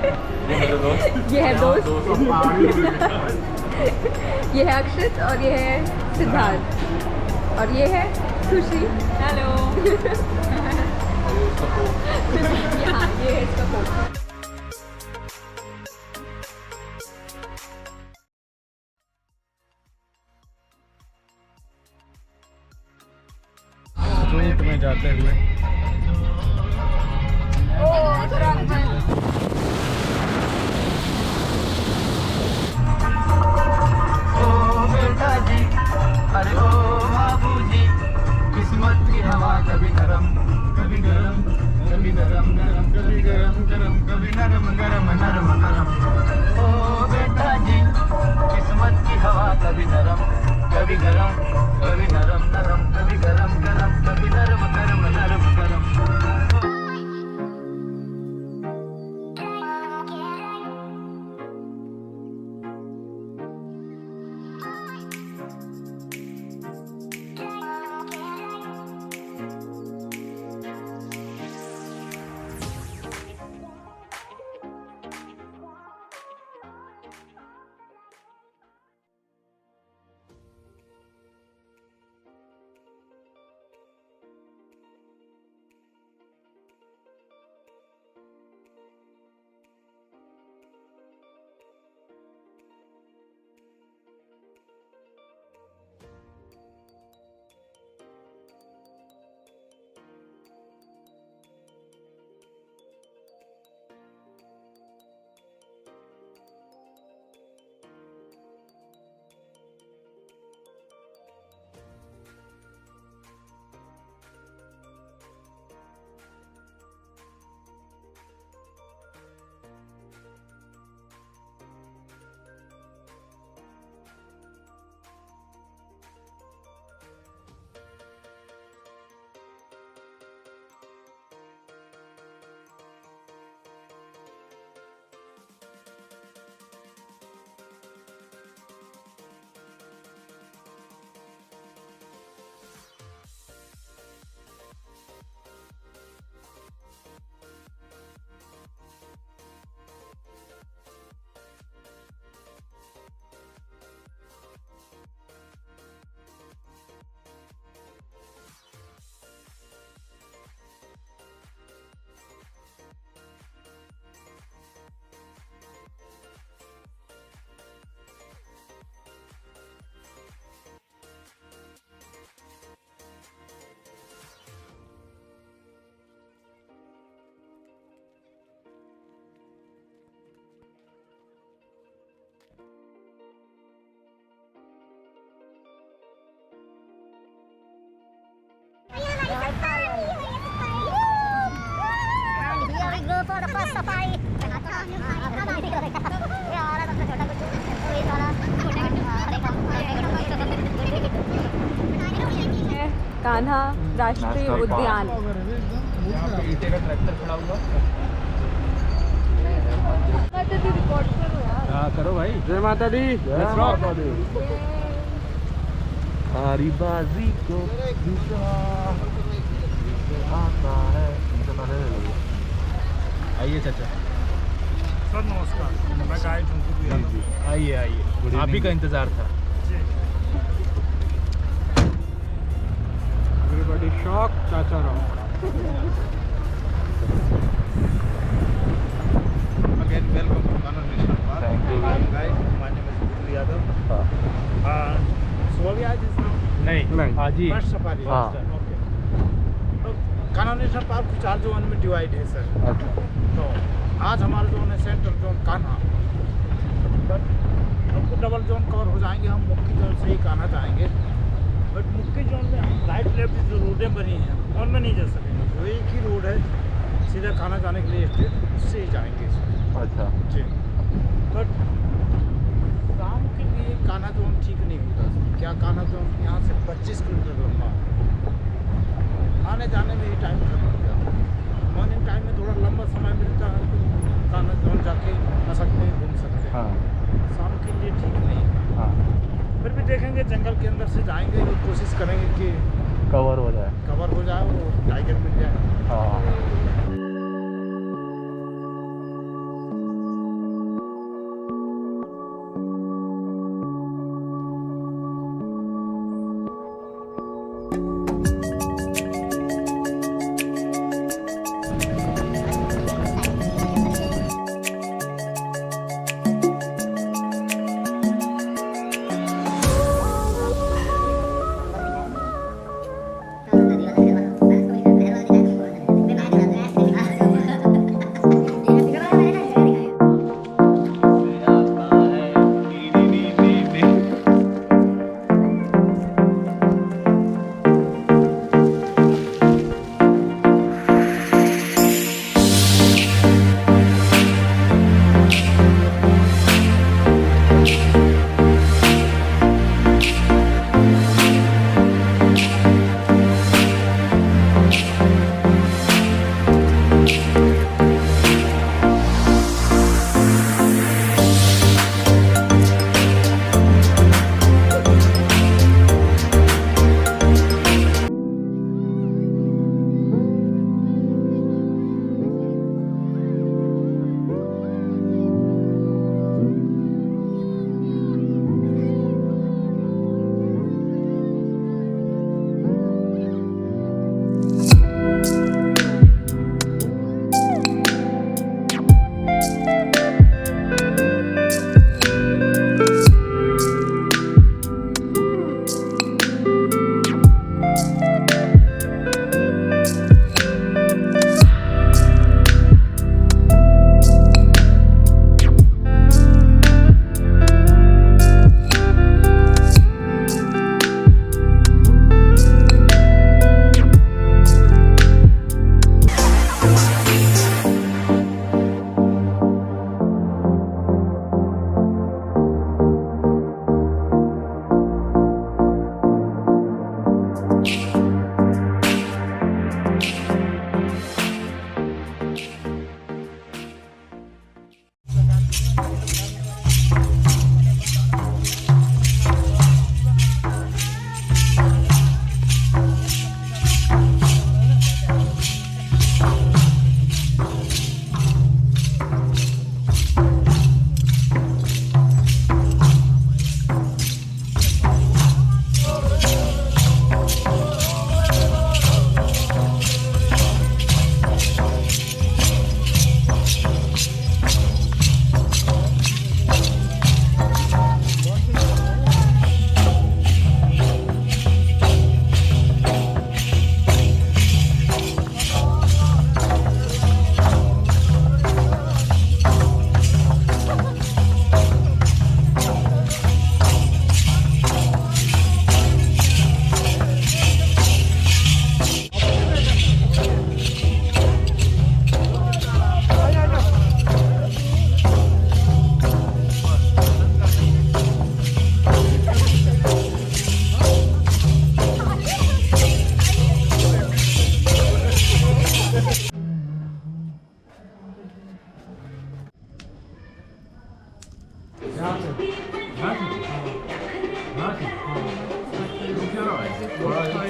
ये है दोस्त। ये है अक्षत और ये है सिद्धार्थ और ये है खुशी। हेलो। यहाँ ये है इसका फोटो। रूट में जाते हुए अरे ओ बाबूजी, किस्मत की हवा कभी नरम कभी गरम, कभी नरम नरम कभी गरम गरम, कभी नरम गरम नरम गरम। ओ बेटा जी, किस्मत की हवा कभी नरम कभी गरम, कभी नरम नरम कभी गरम गरम, कभी नरम गरम नरम गरम। For the first safari. Kanha राष्ट्रीय उद्यान। ईटे का ट्रैक्टर खड़ा हुआ। हाँ करो भाई। जय माता दी। हरी बाजी को आता है। आइए चाचा। सर नमस्कार, मैं गाइड हूँ। आइए आइए, आप ही का इंतजार था। एवरीबॉडी शॉक, चाचा Rao. Again, welcome to Kanha National Park. Thank you. I'm guide. My name is Gopro Yadav. So we are just now. नहीं आज ही। First safari. हाँ। Okay. तो कान्हा नेशनल पार्क 4 जोन में डिवाइड है सर। अच्छा। तो आज हमारा जोन है सेंट्रल जोन कान्हा, बट हमको डबल जोन कवर हो जाएंगे। हम मुख्य जोन से ही कान्हा जाएंगे, बट मुख्य जोन में हम राइट लेफ्ट जो रोडें बनी हैं उनमें नहीं जा सकेंगे। जो एक ही रोड है सीधा कान्हा जाने के लिए स्ट्रेट, उससे ही जाएंगे। अच्छा जी, बट शाम के लिए कान्हा जोन ठीक नहीं होता। क्या कान्हा जोन यहाँ से 25 किलोमीटर लंबा है, आने जाने में ही टाइम खत्म हो जाता है। मॉर्निंग टाइम में थोड़ा लंबा समय मिलता है तो कान्हा जोन जाके आ सकते हैं, घूम सकते हैं। हाँ। शाम के लिए ठीक नहीं है। हाँ। फिर भी देखेंगे, जंगल के अंदर से जाएंगे तो कोशिश करेंगे कि कवर हो जाए, कवर हो जाए, वो टाइगर मिल जाए। हाँ।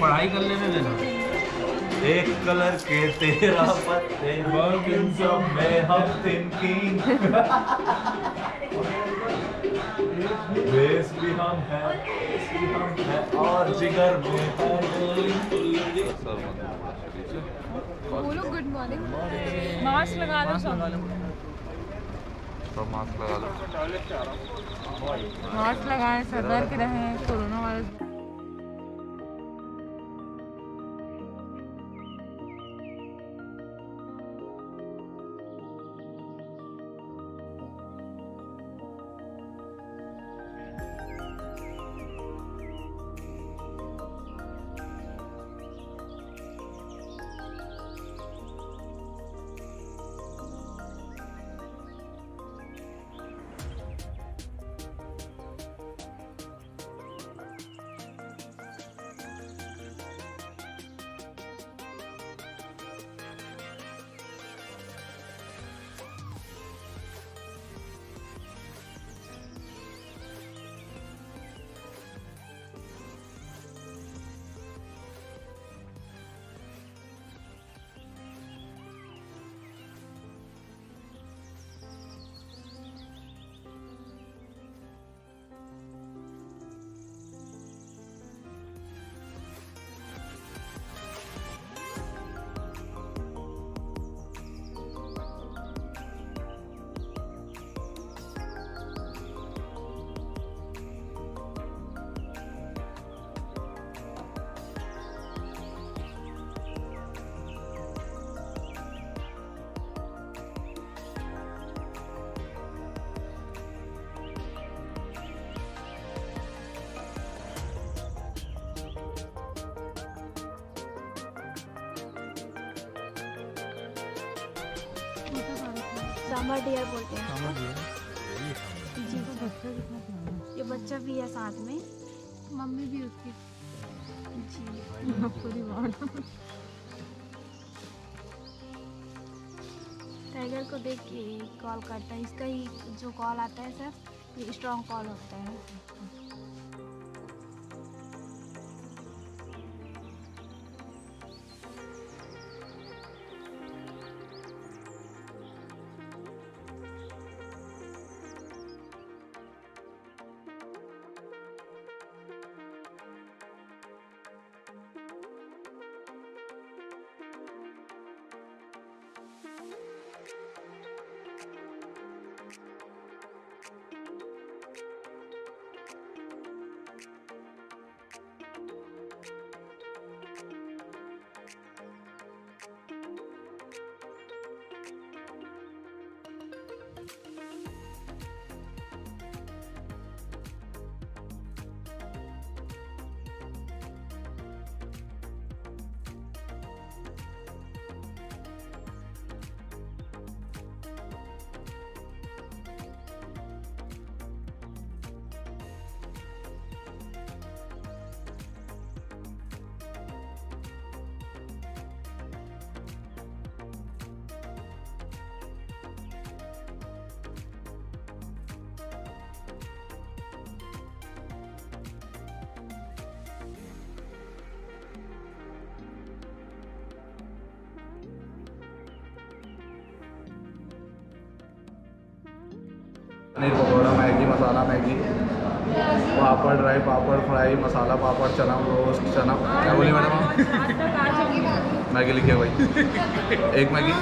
पढ़ाई कर लेने देना। एक कलर के तेरा पत्ते वर्किंग सब में हम थिंकिंग बेस भी हम है और जिगर में है। बोलो गुड मॉर्निंग। मास्क लगा लो सब। मास्क लगा लो। मास्क लगाएं, सतर्क रहें कोरोना वायरस। समर डियर बोलते हैं जी। ये बच्चा भी है साथ में, मम्मी भी उसकी जी। पूरी बात। टाइगर को देख के कॉल करता है, इसका ही जो कॉल आता है सर ये स्ट्रॉन्ग कॉल होता है। पनीर पकौड़ा, मैगी मसाला मैगी, पापड़ ड्राई पापड़ फ्राई, मसाला पापड़, चना रोस्ट, चना क्या बोली मैडम आप? मैगी लिखिए भाई, एक मैगी।